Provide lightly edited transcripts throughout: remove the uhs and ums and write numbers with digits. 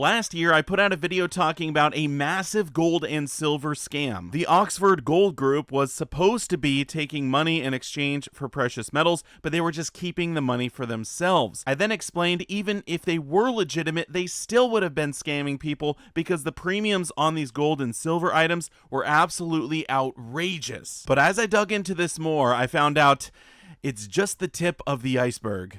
Last year, I put out a video talking about a massive gold and silver scam. The Oxford Gold Group was supposed to be taking money in exchange for precious metals, but they were just keeping the money for themselves. I then explained even if they were legitimate, they still would have been scamming people because the premiums on these gold and silver items were absolutely outrageous. But as I dug into this more, I found out it's just the tip of the iceberg.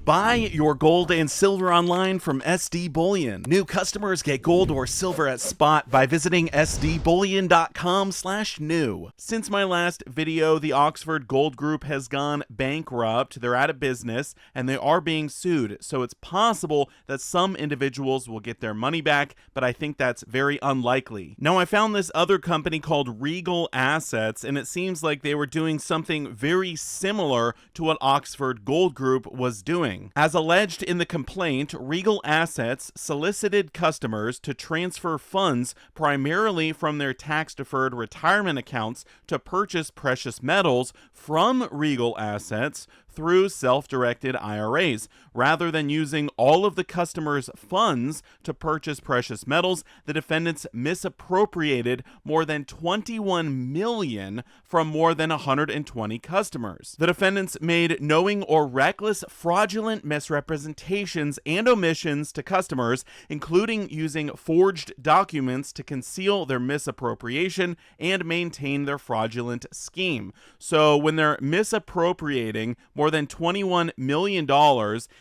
Buy your gold and silver online from SD Bullion. New customers get gold or silver at spot by visiting sdbullion.com/new. Since my last video, the Oxford Gold Group has gone bankrupt. They're out of business and they are being sued. So it's possible that some individuals will get their money back, but I think that's very unlikely. Now, I found this other company called Regal Assets, and it seems like they were doing something very similar to what Oxford Gold Group was doing. As alleged in the complaint, Regal Assets solicited customers to transfer funds primarily from their tax-deferred retirement accounts to purchase precious metals from Regal Assets through self-directed IRAs. Rather than using all of the customers' funds to purchase precious metals, the defendants misappropriated more than $21 million from more than 120 customers. The defendants made knowing or reckless fraudulent misrepresentations and omissions to customers, including using forged documents to conceal their misappropriation and maintain their fraudulent scheme. So when they're misappropriating more than $21 million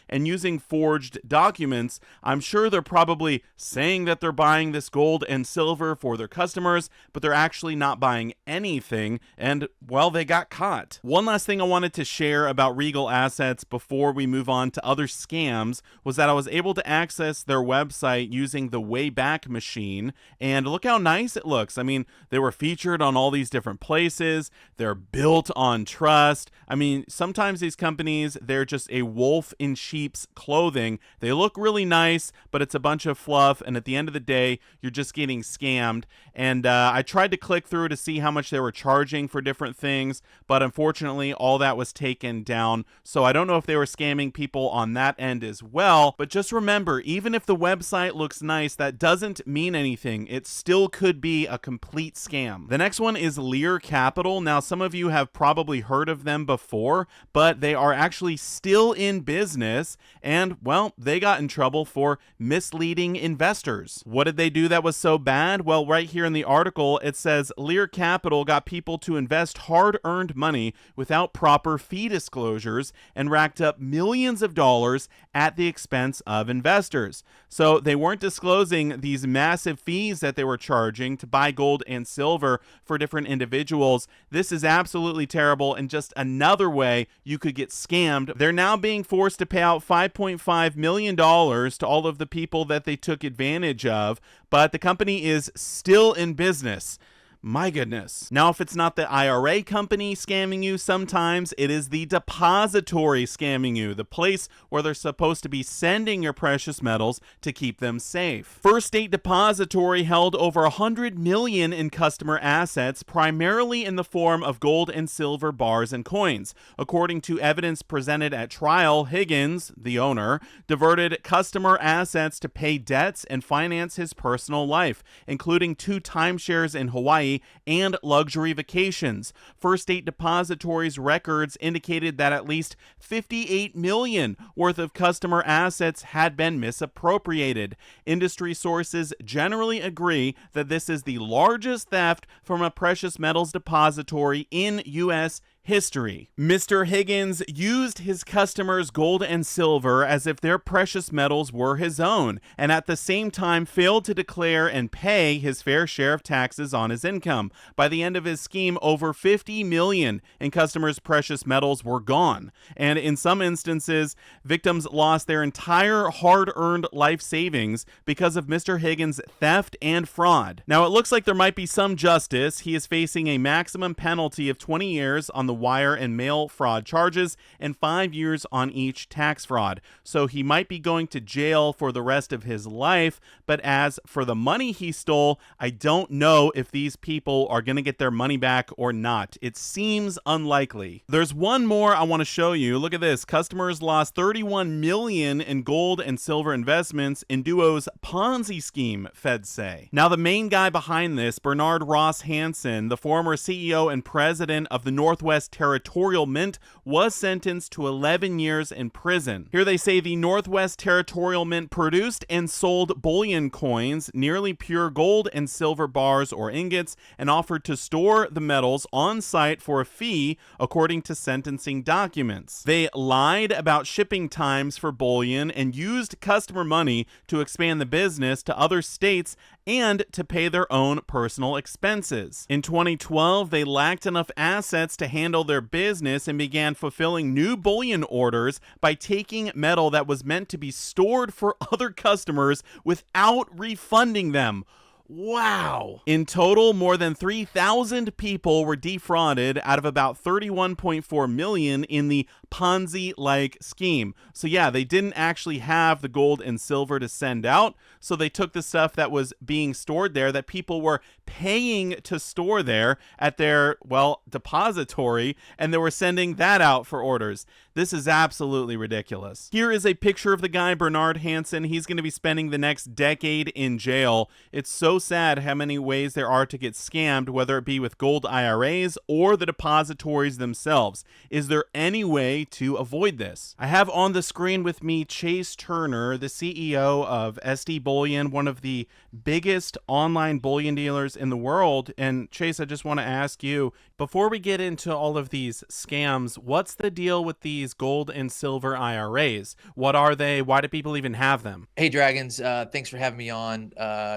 and using forged documents, I'm sure they're probably saying that they're buying this gold and silver for their customers, but they're actually not buying anything, and, well, they got caught. One last thing I wanted to share about Regal Assets before we move on to other scams was that I was able to access their website using the Wayback Machine, and look how nice it looks. I mean, they were featured on all these different places. They're built on trust. I mean, sometimes these companies, they're just a wolf in sheep's clothing. They look really nice, but it's a bunch of fluff, and at the end of the day, you're just getting scammed. And I tried to click through to see how much they were charging for different things, but unfortunately, all that was taken down. So I don't know if they were scamming people on that end as well, but just remember, even if the website looks nice, that doesn't mean anything. It still could be a complete scam. The next one is Lear Capital. Now, some of you have probably heard of them before, but they are actually still in business, and, well, they got in trouble for misleading investors. What did they do that was so bad? Well, right here in the article, it says Lear Capital got people to invest hard-earned money without proper fee disclosures and racked up millions of dollars at the expense of investors. So they weren't disclosing these massive fees that they were charging to buy gold and silver for different individuals. This is absolutely terrible and just another way you could get scammed. They're now being forced to pay out $5.5 million to all of the people that they took advantage of, but the company is still in business. My goodness. Now, if it's not the IRA company scamming you, sometimes it is the depository scamming you, the place where they're supposed to be sending your precious metals to keep them safe. First State Depository held over $100 million in customer assets, primarily in the form of gold and silver bars and coins. According to evidence presented at trial, Higgins, the owner, diverted customer assets to pay debts and finance his personal life, including 2 timeshares in Hawaii and luxury vacations. First State Depository's records indicated that at least $58 million worth of customer assets had been misappropriated. Industry sources generally agree that this is the largest theft from a precious metals depository in U.S. history. Mr. Higgins used his customers' gold and silver as if their precious metals were his own, and at the same time failed to declare and pay his fair share of taxes on his income. By the end of his scheme, over $50 million in customers' precious metals were gone, and in some instances, victims lost their entire hard-earned life savings because of Mr. Higgins' theft and fraud. Now, it looks like there might be some justice. He is facing a maximum penalty of 20 years on the the wire and mail fraud charges and 5 years on each tax fraud. So he might be going to jail for the rest of his life, but as for the money he stole, I don't know if these people are going to get their money back or not. It seems unlikely. There's one more I want to show you. Look at this. Customers lost $31 million in gold and silver investments in Duo's Ponzi scheme, feds say. Now, the main guy behind this, Bernard Ross Hansen, the former CEO and president of the Northwest Territorial Mint, was sentenced to 11 years in prison. Here they say the Northwest Territorial Mint produced and sold bullion coins, nearly pure gold and silver bars or ingots, and offered to store the metals on site for a fee, according to sentencing documents. They lied about shipping times for bullion and used customer money to expand the business to other states and to pay their own personal expenses. In 2012, they lacked enough assets to handle their business and began fulfilling new bullion orders by taking metal that was meant to be stored for other customers without refunding them. Wow. In total, more than 3,000 people were defrauded out of about $31.4 million in the Ponzi-like scheme. So yeah, they didn't actually have the gold and silver to send out, so they took the stuff that was being stored there that people were paying to store there at their, well, depository, and they were sending that out for orders. This is absolutely ridiculous. Here is a picture of the guy, Bernard Hansen. He's going to be spending the next decade in jail. It's so sad how many ways there are to get scammed, whether it be with gold IRAs or the depositories themselves. Is there any way to avoid this? I have on the screen with me Chase Turner, the CEO of SD Bullion, one of the biggest online bullion dealers in the world. And Chase, I just want to ask you, before we get into all of these scams, what's the deal with these gold and silver IRAs? What are they? Why do people even have them? Hey Dragons, thanks for having me on.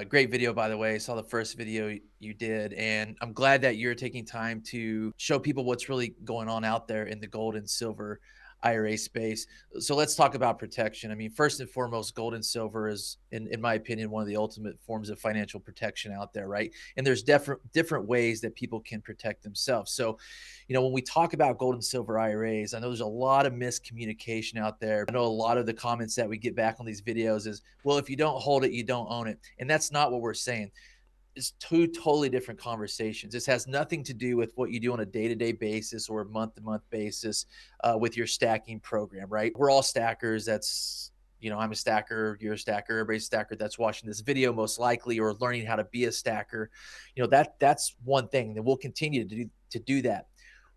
Great video, by the way. Saw the first video you did, and I'm glad that you're taking time to show people what's really going on out there in the gold and silver IRA space. So let's talk about protection. I mean, first and foremost, gold and silver is, in my opinion, one of the ultimate forms of financial protection out there, right? And there's different ways that people can protect themselves. So, when we talk about gold and silver IRAs, I know there's a lot of miscommunication out there. I know a lot of the comments that we get back on these videos is, well, if you don't hold it, you don't own it. And that's not what we're saying. It's two totally different conversations. This has nothing to do with what you do on a day-to-day basis or a month-to-month basis with your stacking program, right? We're all stackers. That's, I'm a stacker, you're a stacker, everybody's a stacker that's watching this video most likely, or learning how to be a stacker. That's one thing. And we'll continue to do that.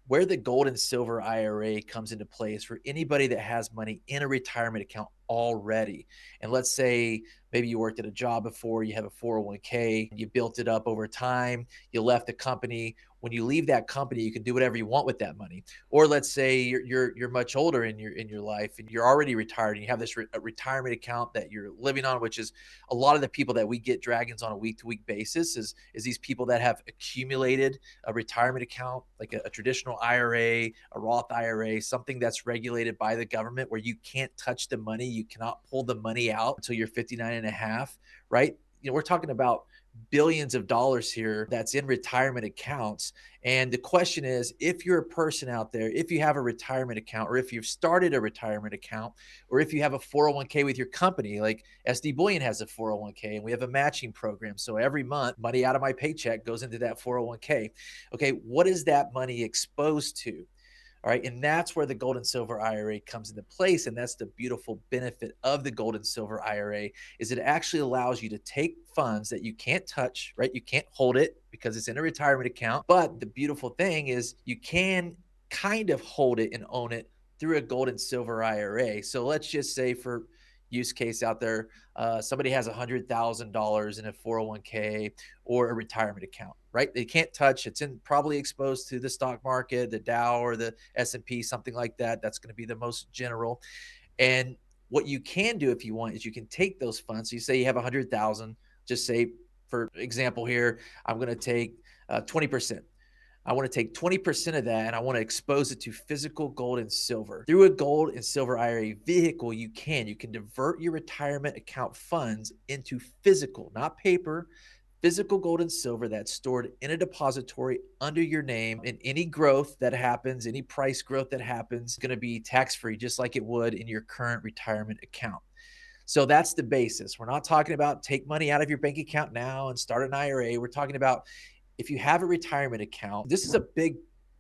Where the gold and silver IRA comes into play is for anybody that has money in a retirement account already. And let's say maybe you worked at a job before, you have a 401k, you built it up over time, you left the company. When you leave that company, you can do whatever you want with that money. Or let's say you're much older in your life and you're already retired and you have this retirement account that you're living on, which is a lot of the people that we get Dragons on a week-to-week basis is these people that have accumulated a retirement account, like a traditional IRA, a Roth IRA, something that's regulated by the government where you can't touch the money. You cannot pull the money out until you're 59 and a half, right? We're talking about billions of dollars here that's in retirement accounts. And the question is, if you're a person out there, if you have a retirement account, or if you've started a retirement account, or if you have a 401k with your company, like SD Bullion has a 401k and we have a matching program. So every month, money out of my paycheck goes into that 401k. Okay, what is that money exposed to? All right. And that's where the gold and silver IRA comes into place. And that's the beautiful benefit of the gold and silver IRA is it actually allows you to take funds that you can't touch, right? You can't hold it because it's in a retirement account. But the beautiful thing is you can kind of hold it and own it through a gold and silver IRA. So let's just say for use case out there, somebody has $100,000 in a 401k or a retirement account, right? They can't touch. It's probably exposed to the stock market, the Dow or the S&P, something like that. That's going to be the most general. And what you can do if you want is you can take those funds. So you say you have 100,000. Just say, for example, here I'm going to take 20%. I want to take 20% of that and I want to expose it to physical gold and silver. Through a gold and silver IRA vehicle, you can divert your retirement account funds into physical, not paper, physical gold and silver that's stored in a depository under your name, and any growth that happens, any price growth that happens, is going to be tax free, just like it would in your current retirement account. So that's the basis. We're not talking about take money out of your bank account now and start an IRA. We're talking about if you have a retirement account. This is a big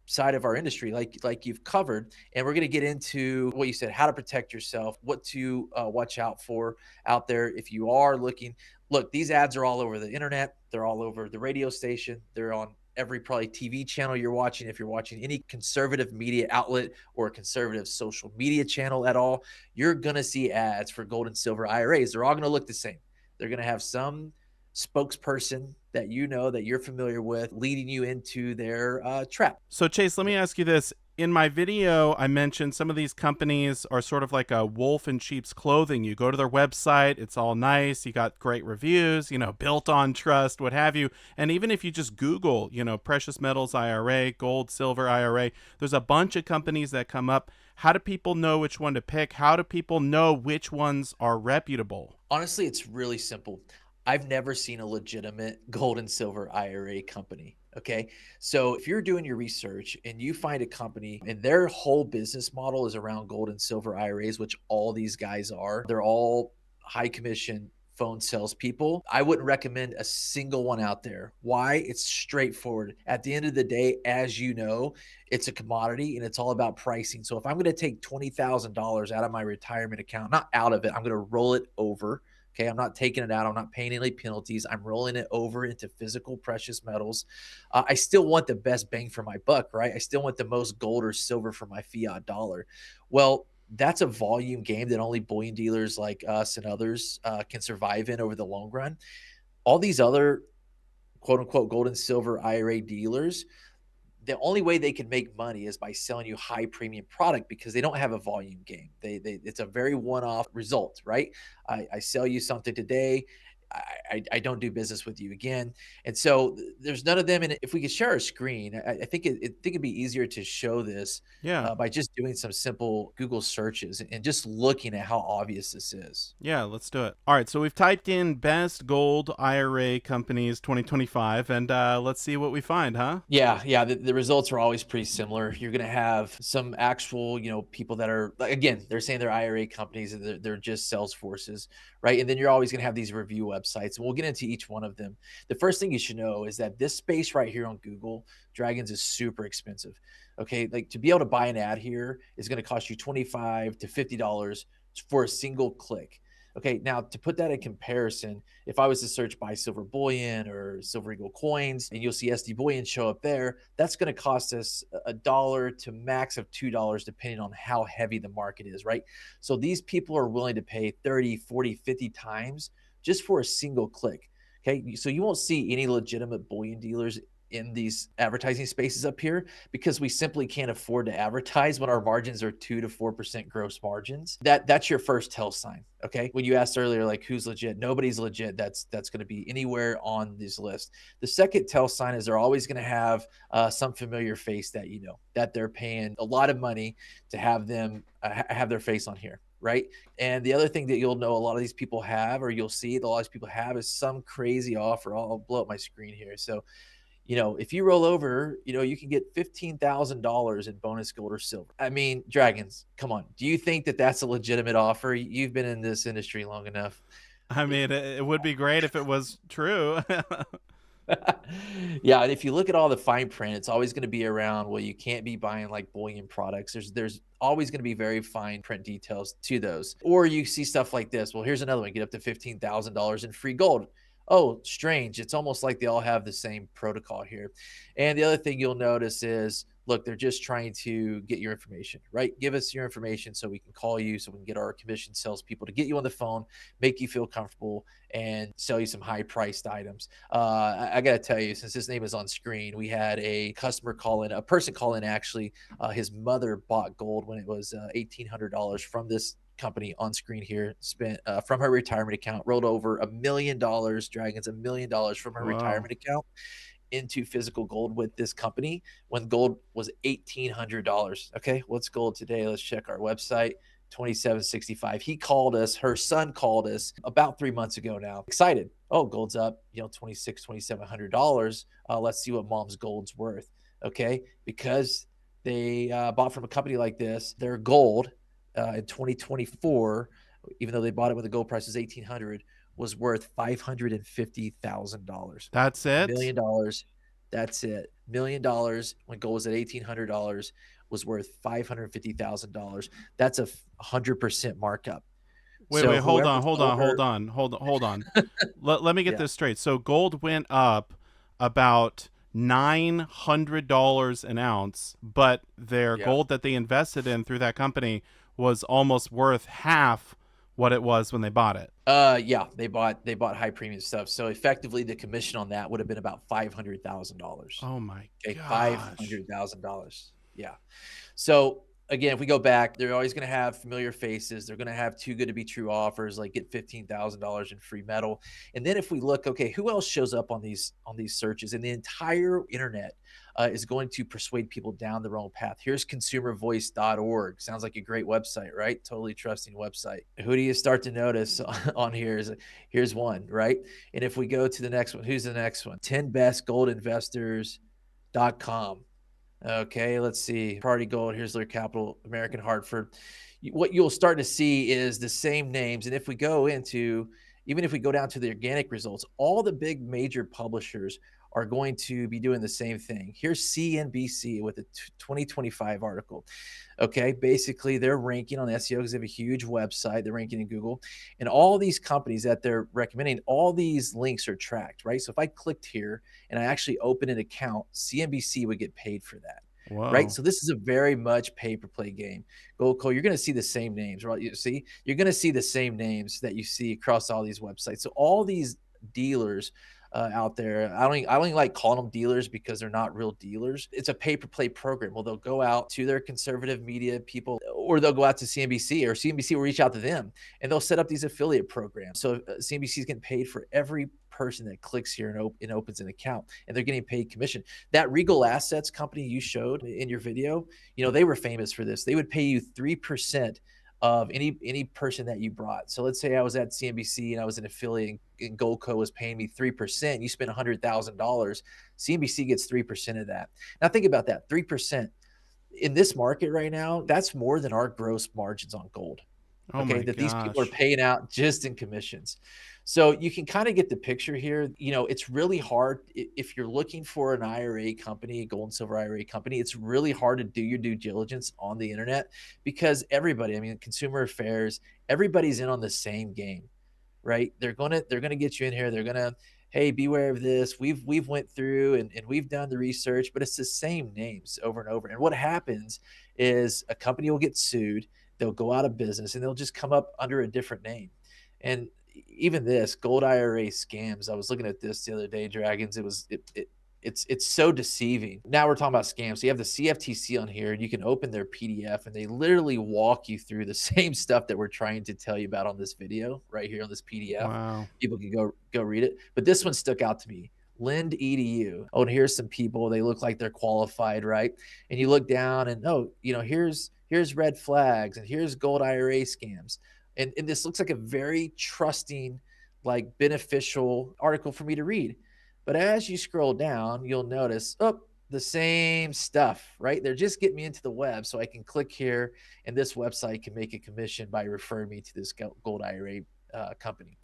side of our industry, like you've covered, and we're going to get into what you said, how to protect yourself, what to watch out for out there if you are looking. Look, these ads are all over the internet. They're all over the radio station. They're on every probably TV channel you're watching. If you're watching any conservative media outlet or a conservative social media channel at all, you're going to see ads for gold and silver IRAs. They're all going to look the same. They're going to have some spokesperson that you know that you're familiar with leading you into their trap. So, Chase, let me ask you this. In my video, I mentioned some of these companies are sort of like a wolf in sheep's clothing. You go to their website, it's all nice, you got great reviews, built on trust, what have you. And even if you just Google, precious metals IRA, gold, silver IRA, there's a bunch of companies that come up. How do people know which one to pick? How do people know which ones are reputable? Honestly, it's really simple. I've never seen a legitimate gold and silver IRA company. Okay. So if you're doing your research and you find a company and their whole business model is around gold and silver IRAs, which all these guys are, they're all high commission phone salespeople. I wouldn't recommend a single one out there. Why? It's straightforward. At the end of the day, as you know, it's a commodity and it's all about pricing. So if I'm going to take $20,000 out of my retirement account, not out of it, I'm going to roll it over. Okay, I'm not taking it out. I'm not paying any penalties. I'm rolling it over into physical precious metals. I still want the best bang for my buck, right? I still want the most gold or silver for my fiat dollar. Well, that's a volume game that only bullion dealers like us and others can survive in over the long run. All these other quote unquote gold and silver IRA dealers, the only way they can make money is by selling you high premium product because they don't have a volume game. They it's a very one-off result, right? I sell you something today. I don't do business with you again. And so there's none of them. And if we could share our screen, I think it'd be easier to show this Yeah. by just doing some simple Google searches and just looking at how obvious this is. Yeah, let's do it. All right, so we've typed in best gold IRA companies 2025, and let's see what we find, huh? Yeah, yeah, the results are always pretty similar. You're gonna have some actual, people that are like, again, they're saying they're IRA companies and they're just sales forces, right? And then you're always gonna have these review websites, and we'll get into each one of them. The first thing you should know is that this space right here on Google, Dragons, is super expensive. Okay, like to be able to buy an ad here is gonna cost you $25 to $50 for a single click. Okay, now to put that in comparison, if I was to search buy silver bullion or silver eagle coins, and you'll see SD Bullion show up there, that's going to cost us a dollar to max of $2, depending on how heavy the market is, right? So these people are willing to pay 30, 40, 50 times just for a single click. Okay, so you won't see any legitimate bullion dealers in these advertising spaces up here because we simply can't afford to advertise when our margins are 2 to 4% gross margins. That's your first tell sign. Okay. When you asked earlier, like who's legit, nobody's legit. That's going to be anywhere on this list. The second tell sign is they're always going to have some familiar face that that they're paying a lot of money to have them have their face on here. Right. And the other thing that you'll know a lot of these people have, or you'll see that a lot of these people have, is some crazy offer. I'll blow up my screen here. So if you roll over, you can get $15,000 in bonus gold or silver. I mean, Dragons, come on. Do you think that that's a legitimate offer? You've been in this industry long enough. I mean, it would be great if it was true. Yeah, and if you look at all the fine print, it's always going to be around, well, you can't be buying like bullion products. There's always going to be very fine print details to those. Or you see stuff like this. Well, here's another one. Get up to $15,000 in free gold. Oh, strange. It's almost like they all have the same protocol here. And the other thing you'll notice is, look, they're just trying to get your information, right? Give us your information so we can call you, so we can get our commission salespeople to get you on the phone, make you feel comfortable, and sell you some high priced items. I got to tell you, since his name is on screen, we had a customer call in, a person call in actually. His mother bought gold when it was $1,800 from this company on screen here, spent from her retirement account, rolled over $1 million, Dragons, $1 million from her Wow. retirement account into physical gold with this company when gold was $1,800. Okay, what's gold today? Let's check our website. 2765. He called us, her son called us about 3 months ago now, excited. oh, gold's up, you know, 26, $2,700. Let's see what mom's gold's worth. Okay. Because they bought from a company like this, their gold in 2024, even though they bought it when the gold price was 1800, was worth $550,000. That's it? Million dollars. That's it. $1,000,000 when gold was at $1,800 was worth $550,000. That's a 100% markup. Wait, So wait, hold on, whoever's hold on, hold owner, on, hold on. Let me get yeah, this straight. So gold went up about $900 an ounce, but their yeah. gold that they invested in through that company was almost worth half what it was when they bought it. Yeah, they bought high premium stuff. So effectively, the commission on that would have been about $500,000. Oh my Okay, gosh. $500,000. Yeah. So again, if we go back, they're always going to have familiar faces. They're going to have too good to be true offers, like get $15,000 in free metal. And then if we look, okay, who else shows up on these searches? And the entire internet is going to persuade people down the wrong path. Here's consumervoice.org. Sounds like a great website, right? Totally trusting website. Who do you start to notice on here? Here's one, right? And if we go to the next one, who's the next one? 10 best gold investors.com. Okay, let's see. Party Gold, here's their capital, American Hartford. What you'll start to see is the same names. And if we go into, even if we go down to the organic results, all the big major publishers are going to be doing the same thing. Here's CNBC with a 2025 article. Okay, basically they're ranking on SEO because they have a huge website. They're ranking in Google, and all these companies that they're recommending, all these links are tracked, right? So if I clicked here and I actually open an account, CNBC would get paid for that. Right. Whoa. So this is a very much pay per play game. Gold Co, you're going to see the same names, right? You see, you're going to see the same names that you see across all these websites. So all these dealers out there, I don't even like calling them dealers because they're not real dealers. It's a pay per play program. Well, they'll go out to their conservative media people, or they'll go out to CNBC, or CNBC will reach out to them, and they'll set up these affiliate programs. So CNBC is getting paid for every person that clicks here and opens an account, and they're getting paid commission. That Regal Assets company you showed in your video, you know, they were famous for this. They would pay you 3% of any person that you brought. So let's say I was at CNBC and I was an affiliate, and Goldco was paying me 3%. You spent $100,000. CNBC gets 3% of that. Now think about that, 3% in this market right now. That's more than our gross margins on gold. Oh Okay, my that these people are gosh. paying out just in commissions. So you can kind of get the picture here. You know, it's really hard if you're looking for an IRA company, gold and silver IRA company, it's really hard to do your due diligence on the internet because everybody, I mean, consumer affairs, everybody's in on the same game, right? They're gonna get you in here. They're gonna, hey, beware of this. We've went through and we've done the research, but it's the same names over and over. And what happens is a company will get sued, they'll go out of business, and they'll just come up under a different name. And even this Gold IRA scams, I was looking at this the other day, Dragons. It's so deceiving. Now we're talking about scams. So you have the CFTC on here, and you can open their PDF, and they literally walk you through the same stuff that we're trying to tell you about on this video right here on this PDF. Wow. People can go read it. But this one stuck out to me. Lend EDU. Oh, and here's some people. They look like they're qualified, right? And you look down, and oh, you know, here's red flags, and here's gold IRA scams. And this looks like a very trusting, like beneficial article for me to read. But as you scroll down, you'll notice, oh, the same stuff, right? They're just getting me into the web so I can click here, and this website can make a commission by referring me to this gold IRA company.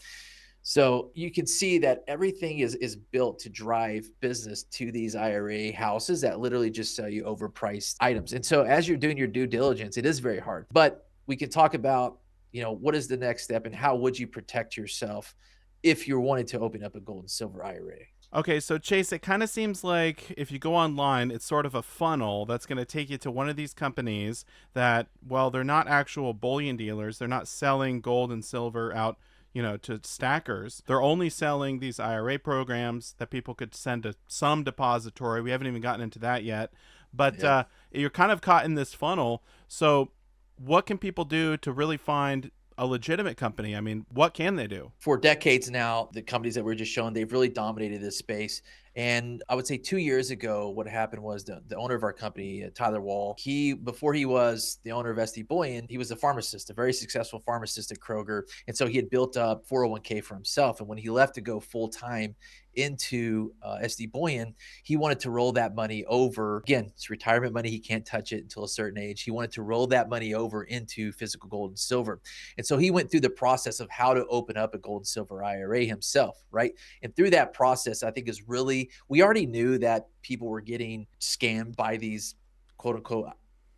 So you can see that everything is built to drive business to these IRA houses that literally just sell you overpriced items. And so as you're doing your due diligence, it is very hard. But we can talk about, you know, what is the next step and how would you protect yourself if you're wanting to open up a gold and silver IRA? Okay, so Chase, it kind of seems like if you go online, it's sort of a funnel that's going to take you to one of these companies that, well, they're not actual bullion dealers. They're not selling gold and silver out, to stackers. They're only selling these IRA programs that people could send to some depository. We haven't even gotten into that yet. But Yep. you're kind of caught in this funnel. So what can people do to really find a legitimate company? I mean, what can they do? For decades now, the companies that we're just showing, they've really dominated this space. And I would say 2 years ago, what happened was the owner of our company, Tyler Wall, before he was the owner of SD Bullion, he was a pharmacist, a very successful pharmacist at Kroger. And so he had built up 401k for himself. And when he left to go full time into SD Bullion, he wanted to roll that money over. Again, it's retirement money. He can't touch it until a certain age. He wanted to roll that money over into physical gold and silver. And so he went through the process of how to open up a gold and silver IRA himself, right? And through that process, I think is really, we already knew that people were getting scammed by these quote unquote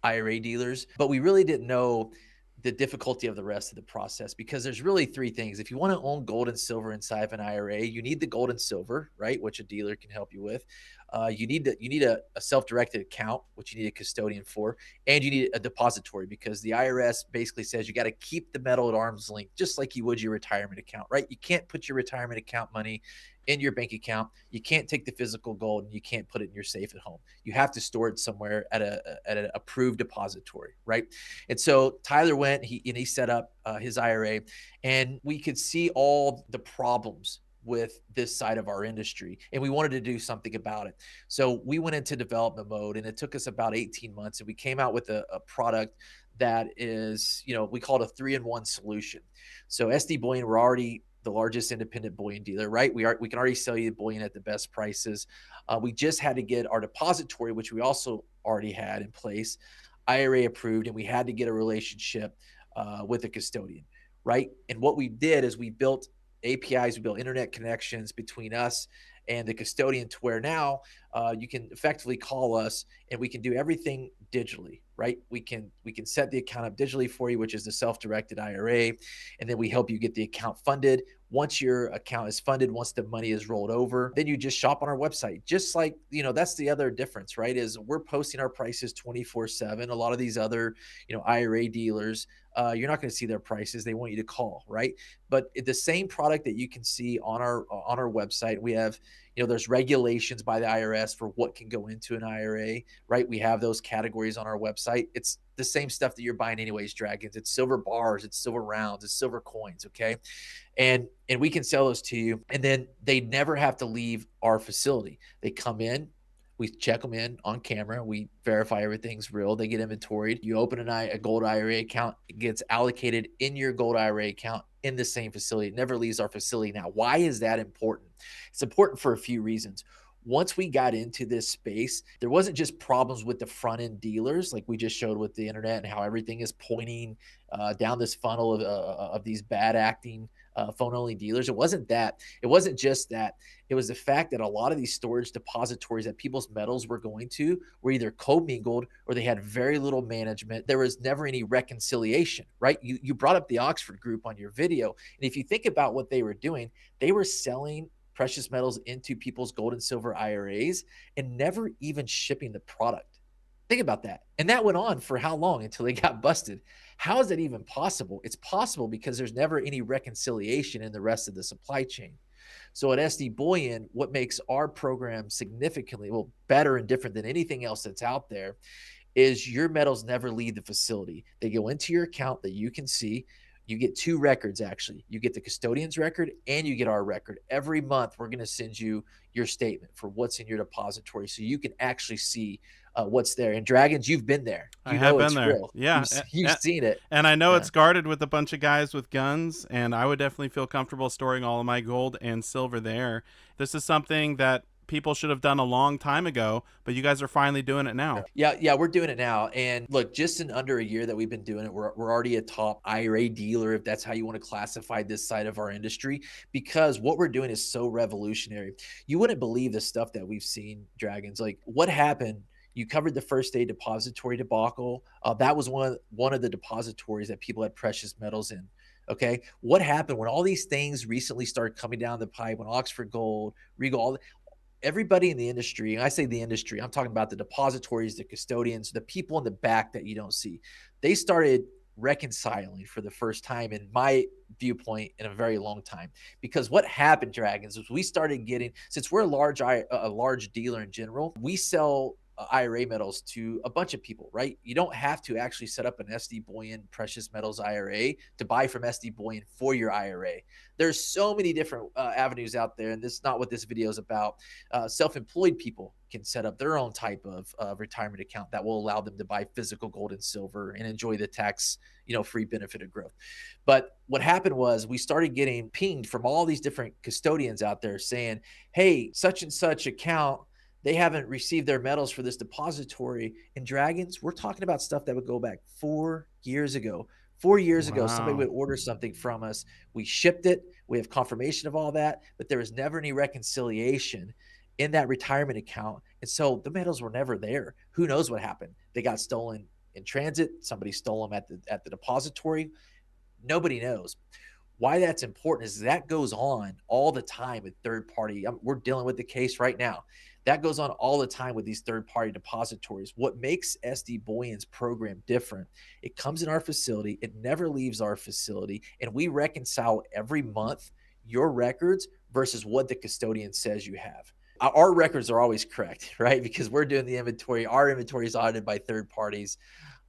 IRA dealers, but we really didn't know the difficulty of the rest of the process, because there's really three things. If you want to own gold and silver inside of an IRA, you need the gold and silver, right? Which a dealer can help you with. You need a self-directed account, which you need a custodian for, and you need a depository, because the IRS basically says you got to keep the metal at arm's length, just like you would your retirement account, right? You can't put your retirement account money in your bank account. You can't take the physical gold and you can't put it in your safe at home. You have to store it somewhere at an approved depository, right? And so Tyler went, he set up his IRA, and we could see all the problems with this side of our industry, and we wanted to do something about it. So we went into development mode, and it took us about 18 months, and we came out with a product that is, we call it a 3-in-1 solution. So SD Bullion, we're already the largest independent bullion dealer, right? We can already sell you bullion at the best prices. We just had to get our depository, which we also already had in place, IRA approved, and we had to get a relationship with a custodian, right? And what we did is we built APIs, we built internet connections between us and the custodian, to where now you can effectively call us and we can do everything digitally, right? We can set the account up digitally for you, which is the self-directed IRA, and then we help you get the account funded. Once your account is funded, once the money is rolled over, then you just shop on our website. Just like, that's the other difference, right? Is we're posting our prices 24/7. A lot of these other, IRA dealers, you're not going to see their prices. They want you to call, right? But the same product that you can see on our website, we have, there's regulations by the IRS for what can go into an IRA, right? We have those categories on our website. It's the same stuff that you're buying anyways, Dragons. It's silver bars, it's silver rounds, it's silver coins, okay? And we can sell those to you, and then they never have to leave our facility. They come in, we check them in on camera, we verify everything's real, they get inventoried. You open a gold IRA account, it gets allocated in your gold IRA account in the same facility. It never leaves our facility. Now, why is that important? It's important for a few reasons. Once we got into this space, there wasn't just problems with the front end dealers, like we just showed with the internet and how everything is pointing down this funnel of these bad acting phone only dealers. It wasn't that. It wasn't just that. It was the fact that a lot of these storage depositories that people's metals were going to were either commingled or they had very little management. There was never any reconciliation, right? You brought up the Oxford Group on your video. And if you think about what they were doing, they were selling precious metals into people's gold and silver IRAs and never even shipping the product. Think about that. And that went on for how long until they got busted? How is that even possible? It's possible because there's never any reconciliation in the rest of the supply chain. So at SD Bullion, what makes our program significantly better and different than anything else that's out there is your metals never leave the facility. They go into your account that you can see. You get two records, actually. You get the custodian's record and you get our record. Every month, we're going to send you your statement for what's in your depository so you can actually see what's there. And Dragons, you've been there. I You have know been it's there. real. Yeah. You've seen it. And I know Yeah. it's guarded with a bunch of guys with guns, and I would definitely feel comfortable storing all of my gold and silver there. This is something that people should have done a long time ago, but you guys are finally doing it now. Yeah, we're doing it now. And look, just in under a year that we've been doing it, we're already a top IRA dealer, if that's how you want to classify this side of our industry, because what we're doing is so revolutionary. You wouldn't believe the stuff that we've seen, Dragons. Like what happened. You covered the first day depository debacle. That was one of the depositories that people had precious metals in. Okay, what happened when all these things recently started coming down the pipe? When Oxford Gold, Regal, everybody in the industry, and I say the industry, I'm talking about the depositories, the custodians, the people in the back that you don't see. They started reconciling for the first time, in my viewpoint, in a very long time. Because what happened, Dragons, was we started getting, since we're a large dealer in general, we sell IRA metals to a bunch of people, right? You don't have to actually set up an SD Bullion precious metals IRA to buy from SD Bullion for your IRA. There's so many different avenues out there, and this is not what this video is about. Self-employed people can set up their own type of retirement account that will allow them to buy physical gold and silver and enjoy the tax, free benefit of growth. But what happened was we started getting pinged from all these different custodians out there saying, "Hey, such and such account, they haven't received their medals for this depository." And Dragons, we're talking about stuff that would go back 4 years ago. 4 years ago, somebody Wow. would order something from us. We shipped it. We have confirmation of all that, but there was never any reconciliation in that retirement account. And so the medals were never there. Who knows what happened? They got stolen in transit. Somebody stole them at the depository. Nobody knows. Why that's important is that goes on all the time with third party. We're dealing with the case right now. That goes on all the time with these third party depositories. What makes SD Bullion's program different? It comes in our facility, it never leaves our facility, and we reconcile every month your records versus what the custodian says you have. Our records are always correct, right? Because we're doing the inventory. Our inventory is audited by third parties.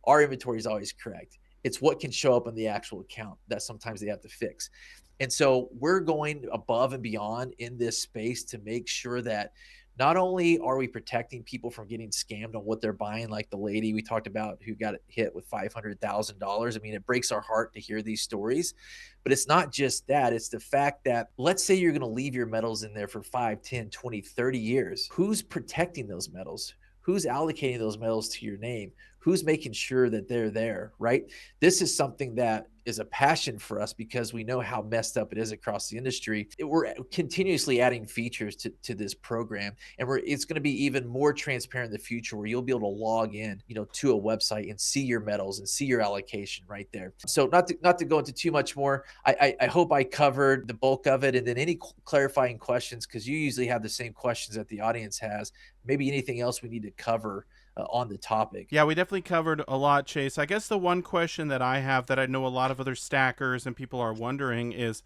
Our inventory is always correct. It's what can show up in the actual account that sometimes they have to fix. And so we're going above and beyond in this space to make sure that not only are we protecting people from getting scammed on what they're buying, like the lady we talked about who got hit with $500,000. I mean, it breaks our heart to hear these stories, but it's not just that. It's the fact that let's say you're going to leave your metals in there for 5, 10, 20, 30 years. Who's protecting those metals? Who's allocating those metals to your name? Who's making sure that they're there, right? This is something that is a passion for us because we know how messed up it is across the industry. We're continuously adding features to this program, and it's going to be even more transparent in the future where you'll be able to log in, to a website and see your metals and see your allocation right there. So not to go into too much more, I hope I covered the bulk of it, and then any clarifying questions, because you usually have the same questions that the audience has. Maybe anything else we need to cover on the topic. Yeah, we definitely covered a lot, Chase. I guess the one question that I have that I know a lot of other stackers and people are wondering is,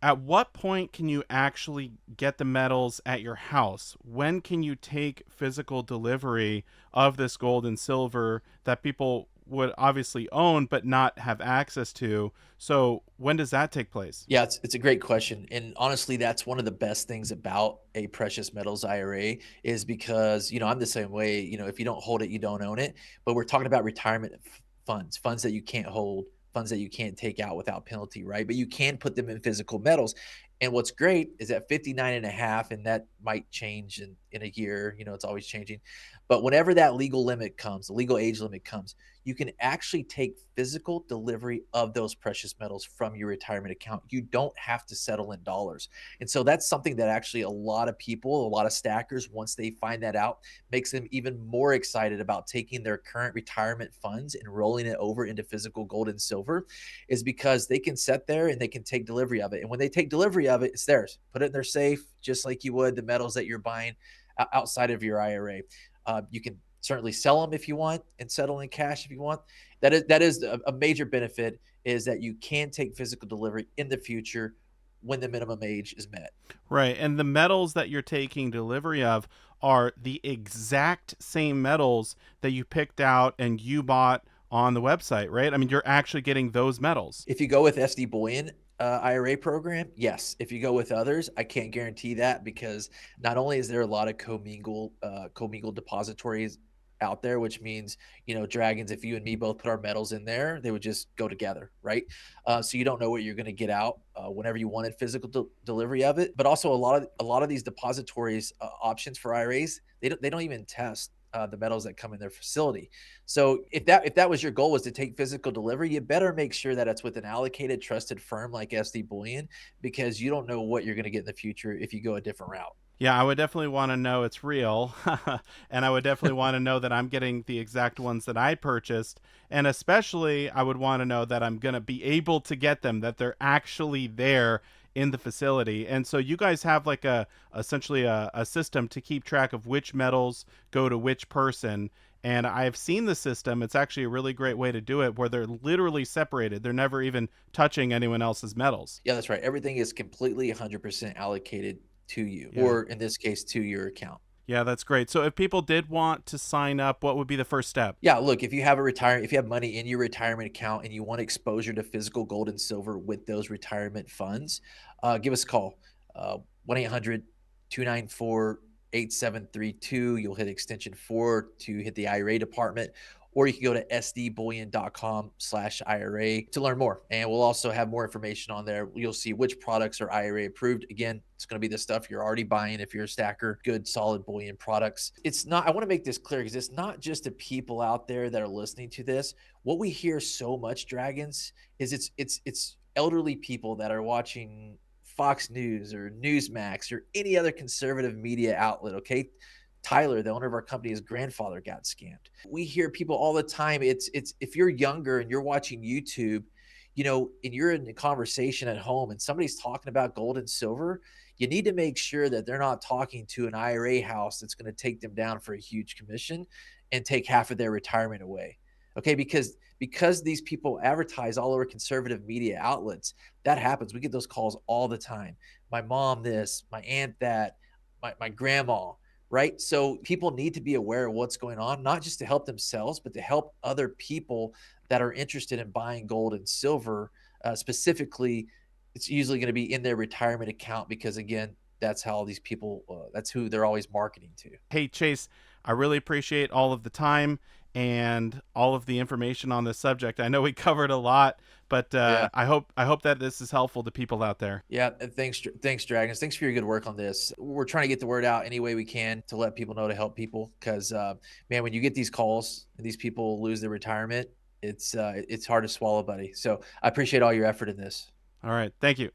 at what point can you actually get the metals at your house? When can you take physical delivery of this gold and silver that people would obviously own but not have access to? So when does that take place? Yeah, it's a great question. And honestly, that's one of the best things about a precious metals IRA is because, I'm the same way, if you don't hold it, you don't own it. But we're talking about retirement funds that you can't hold, funds that you can't take out without penalty, right? But you can put them in physical metals. And what's great is at 59 and a half, and that might change in a year, it's always changing. But whenever that legal limit comes, the legal age limit comes, you can actually take physical delivery of those precious metals from your retirement account. You don't have to settle in dollars. And so that's something that actually a lot of people, a lot of stackers, once they find that out, makes them even more excited about taking their current retirement funds and rolling it over into physical gold and silver, is because they can sit there and they can take delivery of it. And when they take delivery of it, it's theirs. Put it in their safe, just like you would the metals that you're buying outside of your IRA. You can certainly sell them if you want and settle in cash if you want. That is a major benefit, is that you can take physical delivery in the future when the minimum age is met. Right. And the metals that you're taking delivery of are the exact same metals that you picked out and you bought on the website, right? I mean, you're actually getting those metals. If you go with SD Bullion IRA program, yes. If you go with others, I can't guarantee that, because not only is there a lot of commingled depositories out there, which means, Dragons, if you and me both put our metals in there, they would just go together, right? So you don't know what you're going to get out whenever you wanted physical delivery of it. But also a lot of these depositories options for IRAs, they don't even test the metals that come in their facility. So if that was your goal, was to take physical delivery, you better make sure that it's with an allocated, trusted firm like SD Bullion, because you don't know what you're going to get in the future if you go a different route. Yeah, I would definitely want to know it's real. And I would definitely want to know that I'm getting the exact ones that I purchased. And especially, I would want to know that I'm going to be able to get them, that they're actually there in the facility. And so you guys have like essentially a system to keep track of which metals go to which person. And I've seen the system. It's actually a really great way to do it, where they're literally separated. They're never even touching anyone else's metals. Yeah, that's right. Everything is completely 100% allocated to you, Yeah. or in this case, to your account. Yeah, that's great. So if people did want to sign up, what would be the first step? Yeah, look, if you have money in your retirement account and you want exposure to physical gold and silver with those retirement funds, give us a call. 1-800-294-8732. You'll hit extension 4 to hit the IRA department, or you can go to sdbullion.com/IRA to learn more. And we'll also have more information on there. You'll see which products are IRA approved. Again, it's going to be the stuff you're already buying if you're a stacker, good, solid bullion products. It's not, I want to make this clear because it's not just the people out there that are listening to this. What we hear so much, Dragons, is it's elderly people that are watching Fox News or Newsmax or any other conservative media outlet, okay? Tyler, the owner of our company, his grandfather got scammed. We hear people all the time. It's if you're younger and you're watching YouTube, and you're in a conversation at home and somebody's talking about gold and silver, you need to make sure that they're not talking to an IRA house that's going to take them down for a huge commission and take half of their retirement away. Okay, because these people advertise all over conservative media outlets, that happens. We get those calls all the time. My mom this, my aunt that, my grandma, right? So people need to be aware of what's going on, not just to help themselves, but to help other people that are interested in buying gold and silver. Specifically, it's usually going to be in their retirement account because, again, that's how these people, that's who they're always marketing to. Hey, Chase, I really appreciate all of the time and all of the information on this subject. I know we covered a lot, but Yeah. I hope that this is helpful to people out there. Yeah, and thanks, Dragons. Thanks for your good work on this. We're trying to get the word out any way we can to let people know to help people. Because, man, when you get these calls and these people lose their retirement, it's hard to swallow, buddy. So I appreciate all your effort in this. All right. Thank you.